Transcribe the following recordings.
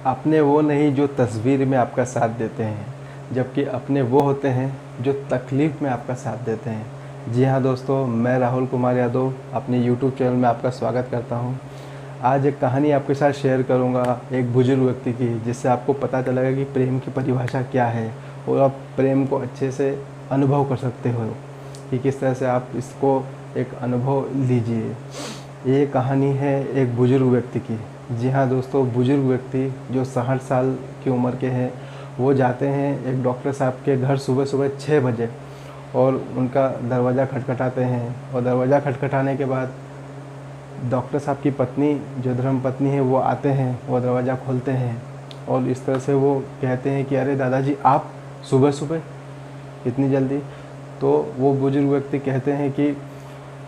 अपने वो नहीं जो तस्वीर में आपका साथ देते हैं, जबकि अपने वो होते हैं जो तकलीफ़ में आपका साथ देते हैं। जी हाँ दोस्तों, मैं राहुल कुमार यादव अपने यूट्यूब चैनल में आपका स्वागत करता हूँ। आज एक कहानी आपके साथ शेयर करूँगा एक बुजुर्ग व्यक्ति की, जिससे आपको पता चलेगा कि प्रेम की परिभाषा क्या है और आप प्रेम को अच्छे से अनुभव कर सकते हो कि किस तरह से आप इसको एक अनुभव लीजिए। ये कहानी है एक बुजुर्ग व्यक्ति की। जी हाँ दोस्तों, बुजुर्ग व्यक्ति जो 60 साल की उम्र के हैं, वो जाते हैं एक डॉक्टर साहब के घर सुबह सुबह 6 बजे और उनका दरवाज़ा खटखटाते हैं। और दरवाज़ा खटखटाने के बाद डॉक्टर साहब की पत्नी, जो धर्म पत्नी है, वो आते हैं, वो दरवाज़ा खोलते हैं और इस तरह से वो कहते हैं कि अरे दादाजी, आप सुबह सुबह इतनी जल्दी? तो वो बुजुर्ग व्यक्ति कहते हैं कि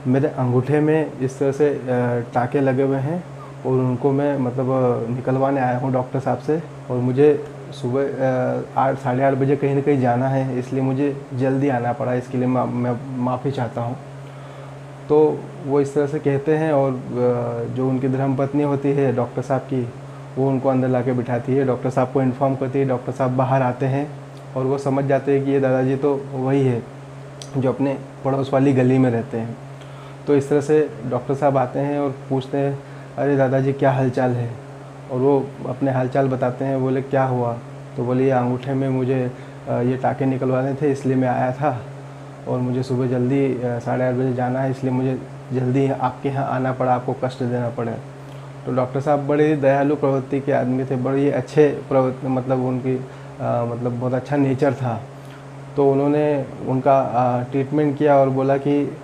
मेरे अंगूठे में इस तरह से टाँके लगे हुए हैं और उनको मैं मतलब निकलवाने आया हूँ डॉक्टर साहब से, और मुझे सुबह 8 साढ़े 8 बजे कहीं ना कहीं जाना है, इसलिए मुझे जल्दी आना पड़ा। इसके लिए मैं माफ़ी चाहता हूँ। तो वो इस तरह से कहते हैं और जो उनकी धर्मपत्नी होती है डॉक्टर साहब की, वो उनको अंदर ला के बिठाती है, डॉक्टर साहब को इन्फॉर्म करती है। डॉक्टर साहब बाहर आते हैं और वो समझ जाते हैं कि ये दादाजी तो वही है जो अपने पड़ोस वाली गली में रहते हैं। तो इस तरह से डॉक्टर साहब आते हैं और पूछते हैं, अरे दादाजी क्या हालचाल है? और वो अपने हालचाल बताते हैं। बोले क्या हुआ? तो बोले ये अंगूठे में मुझे ये टाँके निकलवाने थे, इसलिए मैं आया था और मुझे सुबह जल्दी 8:30 बजे जाना है, इसलिए मुझे जल्दी आपके यहाँ आना पड़ा, आपको कष्ट देना पड़ा। तो डॉक्टर साहब बड़े ही दयालु प्रवृत्ति के आदमी थे, बड़े ही अच्छे प्रवृत्ति, मतलब उनकी मतलब बहुत अच्छा नेचर था। तो उन्होंने उनका ट्रीटमेंट किया और बोला कि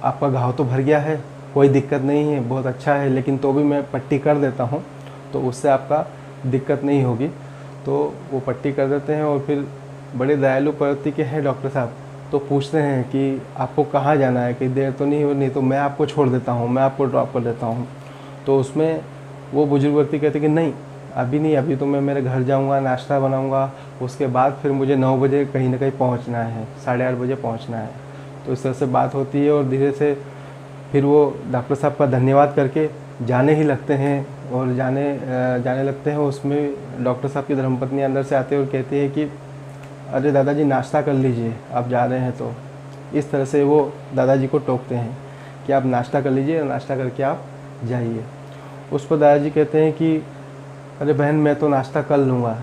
आपका घाव तो भर गया है, कोई दिक्कत नहीं है, बहुत अच्छा है, लेकिन तो भी मैं पट्टी कर देता हूँ, तो उससे आपका दिक्कत नहीं होगी। तो वो पट्टी कर देते हैं और फिर बड़े दयालु प्रवृत्ति के हैं डॉक्टर साहब। तो पूछते हैं कि आपको कहाँ जाना है, कि देर तो नहीं हो? नहीं तो मैं आपको छोड़ देता हूँ, मैं आपको ड्रॉप कर देता हूँ। तो उसमें वो बुजुर्ग व्यक्ति कहते कि नहीं, अभी नहीं, अभी तो मैं मेरे घर जाऊंगा, नाश्ता बनाऊंगा, उसके बाद फिर मुझे 9 बजे कहीं ना कहीं पहुंचना है, 8:30 बजे पहुंचना है। तो इस तरह से बात होती है और धीरे से फिर वो डॉक्टर साहब का धन्यवाद करके जाने ही लगते हैं और जाने लगते हैं। उसमें डॉक्टर साहब की धर्मपत्नी अंदर से आती है और कहती है कि अरे दादाजी, नाश्ता कर लीजिए, आप जा रहे हैं तो। इस तरह से वो दादाजी को टोकते हैं कि आप नाश्ता कर लीजिए, नाश्ता करके आप जाइए। उस पर दादाजी कहते हैं कि अरे बहन, मैं तो नाश्ता कर लूँगा,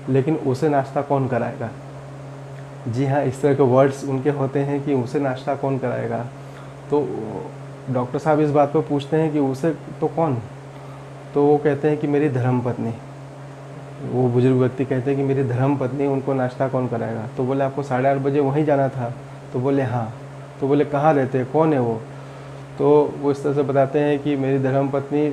लेकिन उसे नाश्ता कौन कराएगा? जी हाँ, इस तरह के वर्ड्स उनके होते हैं कि उसे नाश्ता कौन कराएगा। तो डॉक्टर साहब इस बात पर पूछते हैं कि उसे तो कौन? तो वो कहते हैं कि मेरी धर्मपत्नी। वो बुजुर्ग व्यक्ति कहते हैं कि मेरी धर्मपत्नी, उनको नाश्ता कौन कराएगा? तो बोले आपको 8:30 बजे वहीं जाना था? तो बोले हाँ। तो बोले कहाँ रहते हैं, कौन है वो? तो वो इस तरह से बताते हैं कि मेरी धर्मपत्नी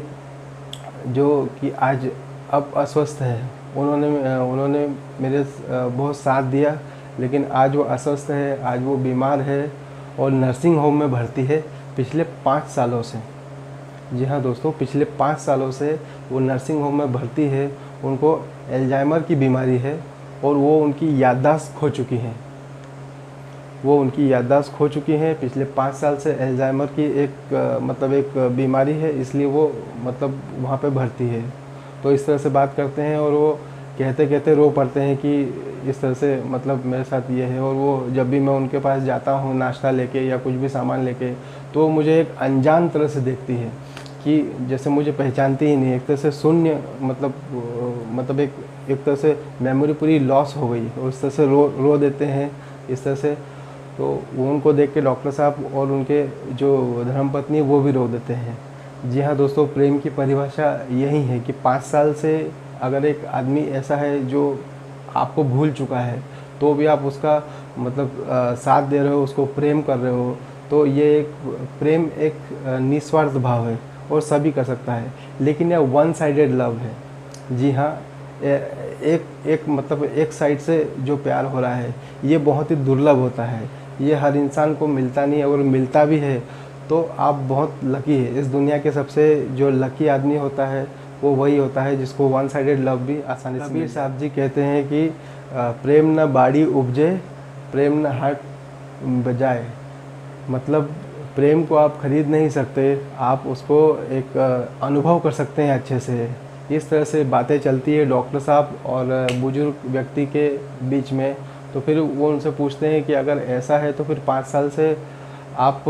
जो कि आज अब अस्वस्थ है, उन्होंने मेरे बहुत साथ दिया, लेकिन आज वो अस्वस्थ है, आज वो बीमार है और नर्सिंग होम में भर्ती है पिछले 5 सालों से। जी हाँ दोस्तों, पिछले 5 सालों से वो नर्सिंग होम में भर्ती है। उनको एल्जाइमर की बीमारी है और वो उनकी याददाश्त खो चुकी हैं। पिछले 5 साल से एल्जाइमर की एक बीमारी है, इसलिए वो मतलब वहाँ पे भर्ती है। तो इस तरह से बात करते हैं और वो कहते कहते रो पड़ते हैं कि इस तरह से मतलब मेरे साथ ये है। और वो जब भी मैं उनके पास जाता हूँ नाश्ता लेके या कुछ भी सामान लेके, तो मुझे एक अनजान तरह से देखती है कि जैसे मुझे पहचानती ही नहीं, एक तरह से शून्य, मतलब एक तरह से मेमोरी पूरी लॉस हो गई और इस तरह से रो देते हैं इस तरह से। तो वो उनको देख के डॉक्टर साहब और उनके जो धर्मपत्नी वो भी रो देते हैं। जी हाँ दोस्तों, प्रेम की परिभाषा यही है कि 5 साल से अगर एक आदमी ऐसा है जो आपको भूल चुका है, तो भी आप उसका साथ दे रहे हो, उसको प्रेम कर रहे हो, तो ये एक प्रेम एक निस्वार्थ भाव है और सभी कर सकता है। लेकिन यह वन साइडेड लव है। जी हाँ, एक साइड से जो प्यार हो रहा है, ये बहुत ही दुर्लभ होता है, ये हर इंसान को मिलता नहीं है। अगर मिलता भी है तो आप बहुत लकी है। इस दुनिया के सबसे जो लकी आदमी होता है वो वही होता है जिसको वन साइडेड लव भी आसानी से। कबीर साहब जी कहते हैं कि प्रेम न बाड़ी उपजे, प्रेम न हाट बजाए। मतलब प्रेम को आप खरीद नहीं सकते, आप उसको एक अनुभव कर सकते हैं अच्छे से। इस तरह से बातें चलती है डॉक्टर साहब और बुजुर्ग व्यक्ति के बीच में। तो फिर वो उनसे पूछते हैं कि अगर ऐसा है तो फिर 5 साल से आप,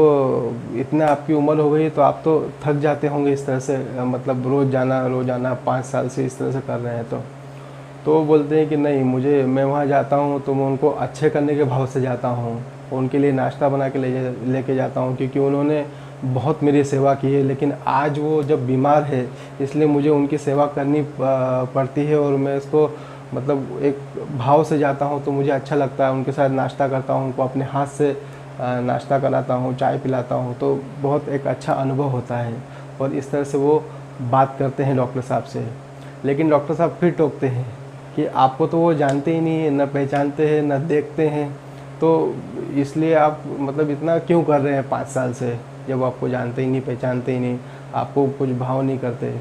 इतना आपकी उम्र हो गई तो आप तो थक जाते होंगे इस तरह से, मतलब रोज़ाना 5 साल से इस तरह से कर रहे हैं। तो वो बोलते हैं कि नहीं, मैं वहाँ जाता हूँ तो मैं उनको अच्छे करने के भाव से जाता हूँ, उनके लिए नाश्ता बना के लेके जाता हूँ, क्योंकि उन्होंने बहुत मेरी सेवा की है। लेकिन आज वो जब बीमार है इसलिए मुझे उनकी सेवा करनी पड़ती है, और मैं इसको मतलब एक भाव से जाता हूँ तो मुझे अच्छा लगता है। उनके साथ नाश्ता करता हूँ, उनको अपने हाथ से नाश्ता कराता हूँ, चाय पिलाता हूँ, तो बहुत एक अच्छा अनुभव होता है। और इस तरह से वो बात करते हैं डॉक्टर साहब से। लेकिन डॉक्टर साहब फिर टोकते हैं कि आपको तो वो जानते ही नहीं है, न पहचानते हैं न देखते हैं, तो इसलिए आप मतलब इतना क्यों कर रहे हैं 5 साल से, जब आपको जानते ही नहीं, पहचानते ही नहीं, आपको कुछ भाव नहीं करते।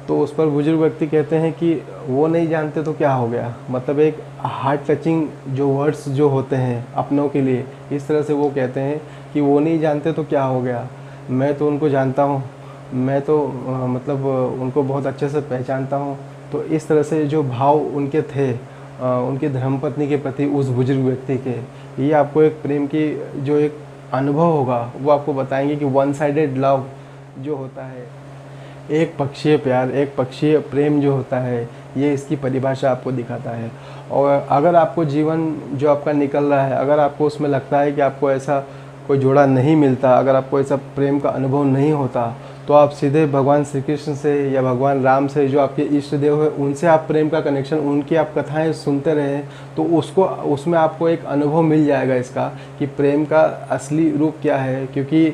तो उस पर बुजुर्ग व्यक्ति कहते हैं कि वो नहीं जानते तो क्या हो गया, मतलब एक हार्ट टचिंग जो वर्ड्स जो होते हैं अपनों के लिए, इस तरह से वो कहते हैं कि वो नहीं जानते तो क्या हो गया, मैं तो उनको जानता हूँ, मैं तो मतलब उनको बहुत अच्छे से पहचानता हूँ। तो इस तरह से जो भाव उनके थे उनकी धर्मपत्नी के प्रति उस बुजुर्ग व्यक्ति के, ये आपको एक प्रेम की जो एक अनुभव होगा वो आपको बताएंगे कि वन साइडेड लव जो होता है, एक पक्षीय प्यार, एक पक्षीय प्रेम जो होता है, ये इसकी परिभाषा आपको दिखाता है। और अगर आपको जीवन जो आपका निकल रहा है, अगर आपको उसमें लगता है कि आपको ऐसा कोई जोड़ा नहीं मिलता, अगर आपको ऐसा प्रेम का अनुभव नहीं होता, तो आप सीधे भगवान श्री कृष्ण से या भगवान राम से, जो आपके इष्ट देव है, उनसे आप प्रेम का कनेक्शन, उनकी आप कथाएं सुनते रहें, तो उसमें आपको एक अनुभव मिल जाएगा इसका कि प्रेम का असली रूप क्या है। क्योंकि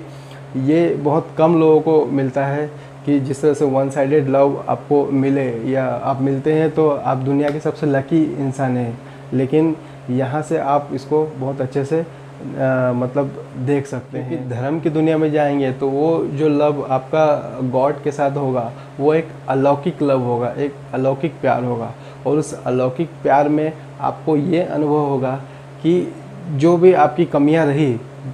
ये बहुत कम लोगों को मिलता है कि जिस तरह से वन साइडेड लव आपको मिले, या आप मिलते हैं तो आप दुनिया के सबसे लकी इंसान हैं। लेकिन यहाँ से आप इसको बहुत अच्छे से मतलब देख सकते हैं कि धर्म की दुनिया में जाएंगे तो वो जो लव आपका गॉड के साथ होगा वो एक अलौकिक लव होगा, एक अलौकिक प्यार होगा। और उस अलौकिक प्यार में आपको ये अनुभव होगा कि जो भी आपकी कमियां रही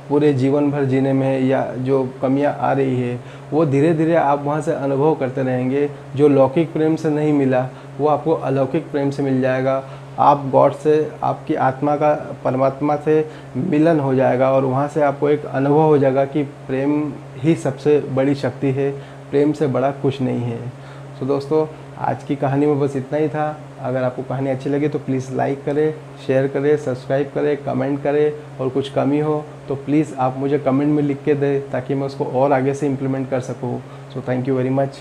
पूरे जीवन भर जीने में, या जो कमियां आ रही है, वो धीरे धीरे आप वहाँ से अनुभव करते रहेंगे। जो लौकिक प्रेम से नहीं मिला वो आपको अलौकिक प्रेम से मिल जाएगा। आप गॉड से, आपकी आत्मा का परमात्मा से मिलन हो जाएगा, और वहाँ से आपको एक अनुभव हो जाएगा कि प्रेम ही सबसे बड़ी शक्ति है, प्रेम से बड़ा कुछ नहीं है। तो दोस्तों, आज की कहानी में बस इतना ही था। अगर आपको कहानी अच्छी लगी तो प्लीज़ लाइक करें, शेयर करें, सब्सक्राइब करें, कमेंट करें, और कुछ कमी हो तो प्लीज़ आप मुझे कमेंट में लिख के दें ताकि मैं उसको और आगे से इम्प्लीमेंट कर सकूँ। So thank you very much.